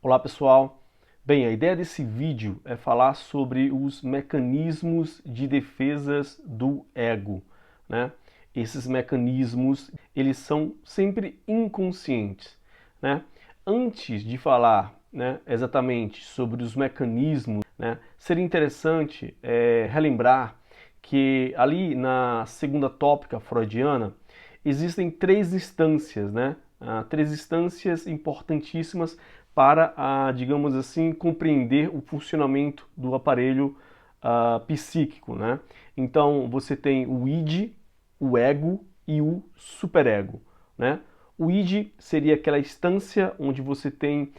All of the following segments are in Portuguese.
Olá pessoal, bem, a ideia desse vídeo é falar sobre os mecanismos de defesas do ego, né? Esses mecanismos, eles são sempre inconscientes, né? Antes de falar, né, exatamente sobre os mecanismos, né, seria interessante relembrar que ali na segunda tópica freudiana existem três instâncias, né? Três instâncias importantíssimas para, digamos assim, compreender o funcionamento do aparelho psíquico, né? Então você tem o id, o ego e o superego, né? O id seria aquela instância onde você tem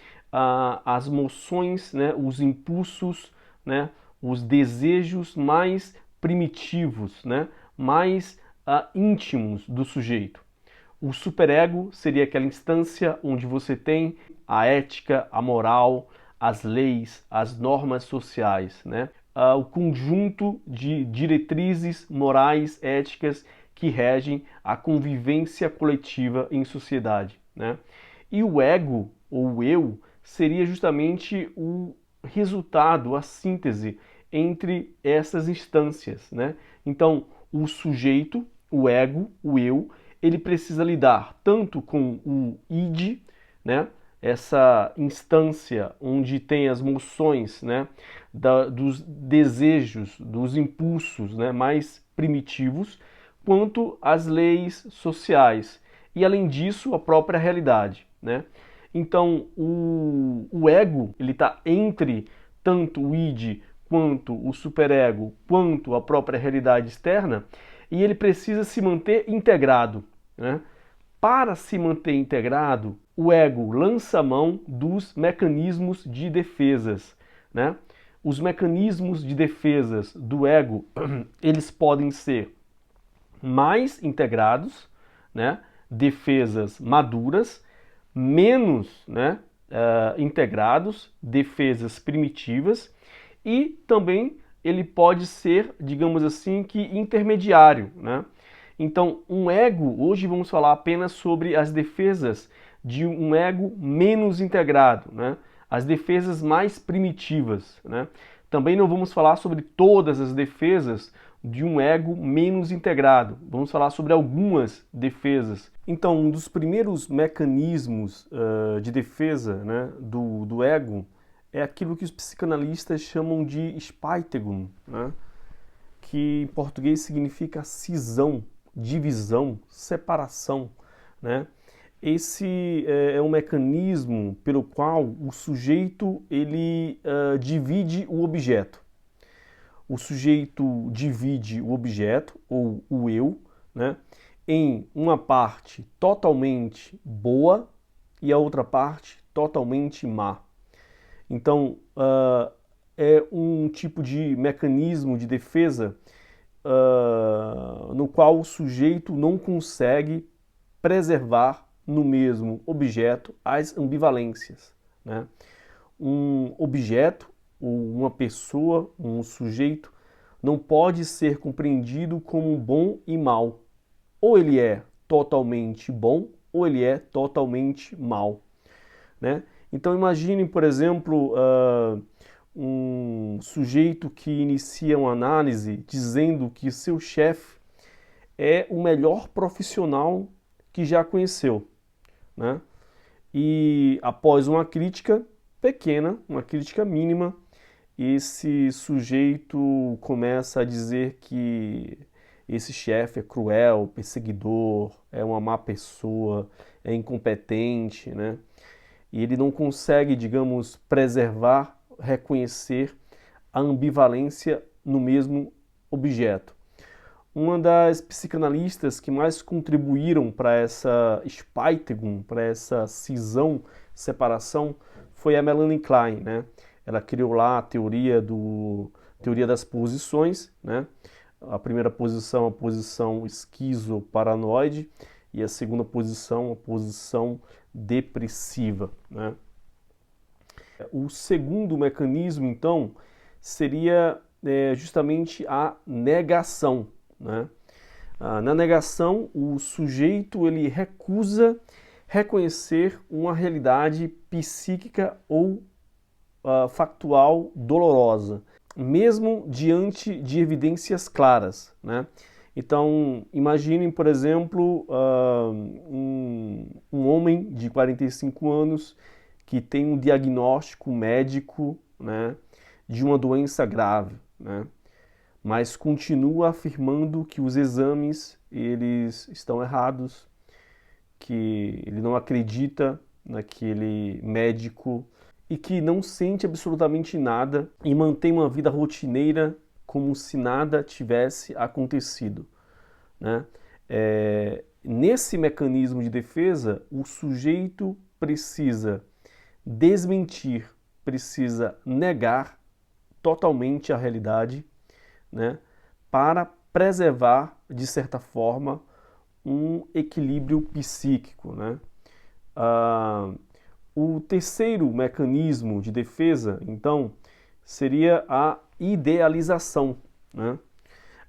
as moções, né, os impulsos, né, os desejos mais primitivos, né, mais íntimos do sujeito. O superego seria aquela instância onde você tem a ética, a moral, as leis, as normas sociais, né? O conjunto de diretrizes morais, éticas que regem a convivência coletiva em sociedade, né? E o ego, ou eu, seria justamente o resultado, a síntese entre essas instâncias, né? Então, o sujeito, o ego, o eu, ele precisa lidar tanto com o id, né, essa instância onde tem as moções, né, dos desejos, dos impulsos, né, mais primitivos, quanto as leis sociais. E além disso, a própria realidade, né? Então, o ego, ele está entre tanto o id quanto o superego, quanto a própria realidade externa, e ele precisa se manter integrado, né? Para se manter integrado, o ego lança mão dos mecanismos de defesas, né? Os mecanismos de defesas do ego, eles podem ser mais integrados, né? Defesas maduras, menos, né, integrados, defesas primitivas, e também ele pode ser, digamos assim, que intermediário, né? Então, um ego, hoje vamos falar apenas sobre as defesas de um ego menos integrado, né? As defesas mais primitivas, né? Também não vamos falar sobre todas as defesas de um ego menos integrado. Vamos falar sobre algumas defesas. Então, um dos primeiros mecanismos de defesa, né, do ego é aquilo que os psicanalistas chamam de Spiegelung, né, que em português significa cisão, divisão, separação, né? Esse é um mecanismo pelo qual o sujeito ele divide o objeto. O sujeito divide o objeto, ou o eu, né, em uma parte totalmente boa e a outra parte totalmente má. Então, é um tipo de mecanismo de defesa no qual o sujeito não consegue preservar no mesmo objeto as ambivalências, né? Um objeto ou uma pessoa, um sujeito, não pode ser compreendido como bom e mal. Ou ele é totalmente bom, ou ele é totalmente mal, né? Então imagine, por exemplo, um sujeito que inicia uma análise dizendo que seu chefe é o melhor profissional que já conheceu, né? E após uma crítica pequena, uma crítica mínima, esse sujeito começa a dizer que esse chefe é cruel, perseguidor, é uma má pessoa, é incompetente, né? E ele não consegue, digamos, preservar, reconhecer a ambivalência no mesmo objeto. Uma das psicanalistas que mais contribuíram para essa Spiegelung, para essa cisão, separação, foi a Melanie Klein, né? Ela criou lá a teoria das posições, né? A primeira posição, a posição esquizoparanoide, e a segunda posição, a posição depressiva, né? O segundo mecanismo, então, seria justamente a negação, né? Na negação, o sujeito ele recusa reconhecer uma realidade psíquica ou factual dolorosa, mesmo diante de evidências claras, né? Então, imaginem, por exemplo, um homem de 45 anos que tem um diagnóstico médico, né, de uma doença grave, né, mas continua afirmando que os exames eles estão errados, que ele não acredita naquele médico e que não sente absolutamente nada e mantém uma vida rotineira como se nada tivesse acontecido, né? Nesse mecanismo de defesa, o sujeito precisa desmentir, precisa negar totalmente a realidade, né? Para preservar, de certa forma, um equilíbrio psíquico, né? O terceiro mecanismo de defesa, então, seria a idealização, né?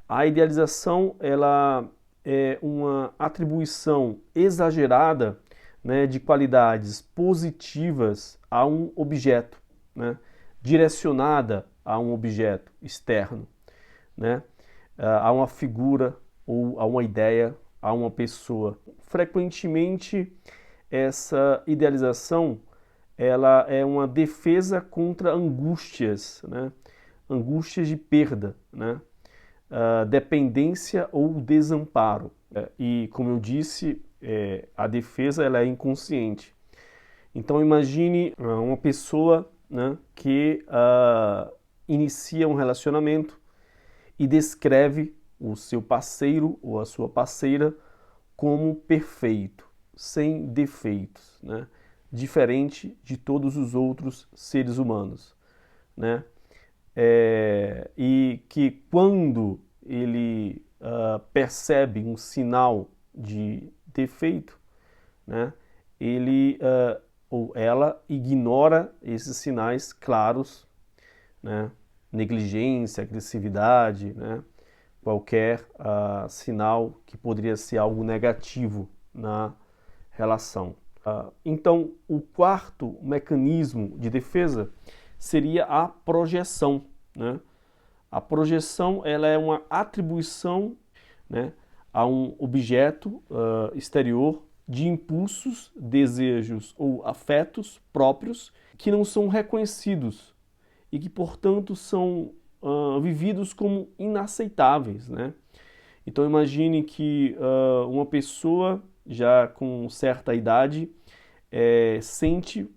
A idealização, ela é uma atribuição exagerada, né, de qualidades positivas a um objeto, né, direcionada a um objeto externo, né, a uma figura ou a uma ideia, a uma pessoa. Frequentemente, essa idealização ela é uma defesa contra angústias, né? Angústias de perda, né? Dependência ou desamparo. E, como eu disse, a defesa ela é inconsciente. Então, imagine uma pessoa, né, que inicia um relacionamento e descreve o seu parceiro ou a sua parceira como perfeito, sem defeitos, né? Diferente de todos os outros seres humanos, né? E que quando ele percebe um sinal de defeito, né, ele ou ela ignora esses sinais claros, né, negligência, agressividade, né, qualquer sinal que poderia ser algo negativo na relação. Então, o quarto mecanismo de defesa seria a projeção, né? A projeção ela é uma atribuição, né, a um objeto exterior de impulsos, desejos ou afetos próprios que não são reconhecidos e que, portanto, são vividos como inaceitáveis, né? Então imagine que uma pessoa já com certa idade sente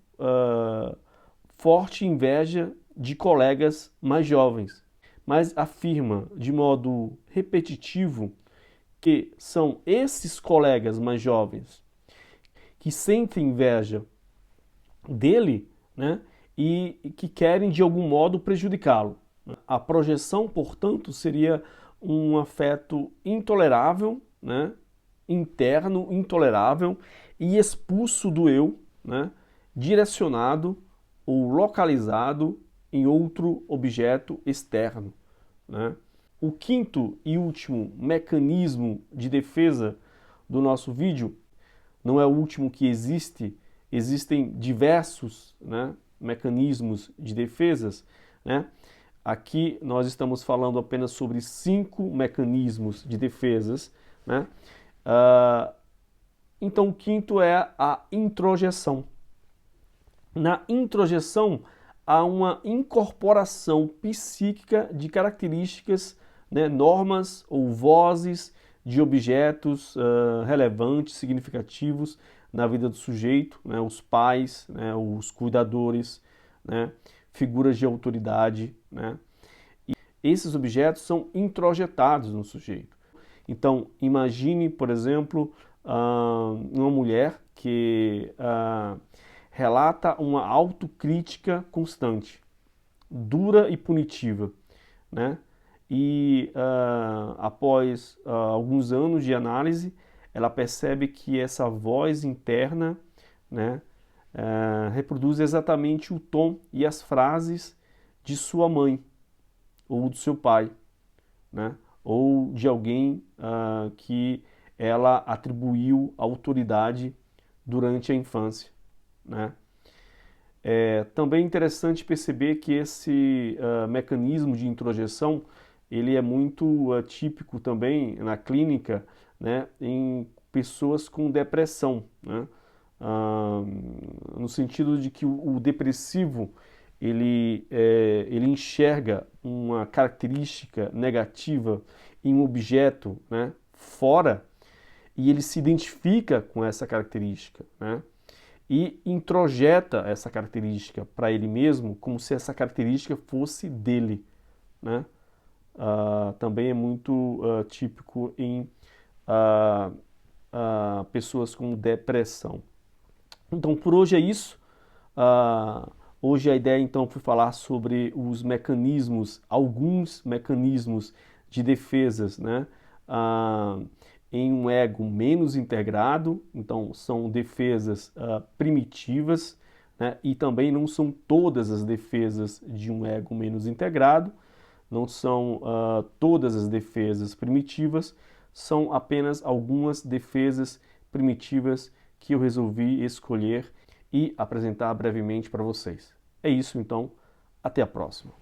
forte inveja de colegas mais jovens, mas afirma de modo repetitivo que são esses colegas mais jovens que sentem inveja dele, né, e que querem de algum modo prejudicá-lo. A projeção, portanto, seria um afeto intolerável, né, interno, intolerável e expulso do eu, né, direcionado ou localizado em outro objeto externo, né? O quinto e último mecanismo de defesa do nosso vídeo, não é o último que existe, existem diversos, né, mecanismos de defesas, né? Aqui nós estamos falando apenas sobre 5 mecanismos de defesas, né? Então o quinto é a introjeção. Na introjeção há uma incorporação psíquica de características, né, normas ou vozes de objetos relevantes, significativos na vida do sujeito, né, os pais, né, os cuidadores, né, figuras de autoridade, né? E esses objetos são introjetados no sujeito. Então, imagine, por exemplo, uma mulher que relata uma autocrítica constante, dura e punitiva, né? E após alguns anos de análise, ela percebe que essa voz interna, né, reproduz exatamente o tom e as frases de sua mãe ou do seu pai, né? Ou de alguém que ela atribuiu autoridade durante a infância, né? Também é interessante perceber que esse mecanismo de introjeção ele é muito típico também na clínica, né, em pessoas com depressão, né? Ah, no sentido de que o depressivo ele enxerga uma característica negativa em um objeto, né, fora, e ele se identifica com essa característica, né? E introjeta essa característica para ele mesmo como se essa característica fosse dele, né? Também é muito típico em ah, pessoas com depressão. Então, por hoje é isso. Hoje a ideia então foi falar sobre os mecanismos, alguns mecanismos de defesas, né? Ah, em um ego menos integrado, então são defesas primitivas, né? E também não são todas as defesas de um ego menos integrado, não são todas as defesas primitivas, são apenas algumas defesas primitivas que eu resolvi escolher e apresentar brevemente para vocês. É isso então, até a próxima.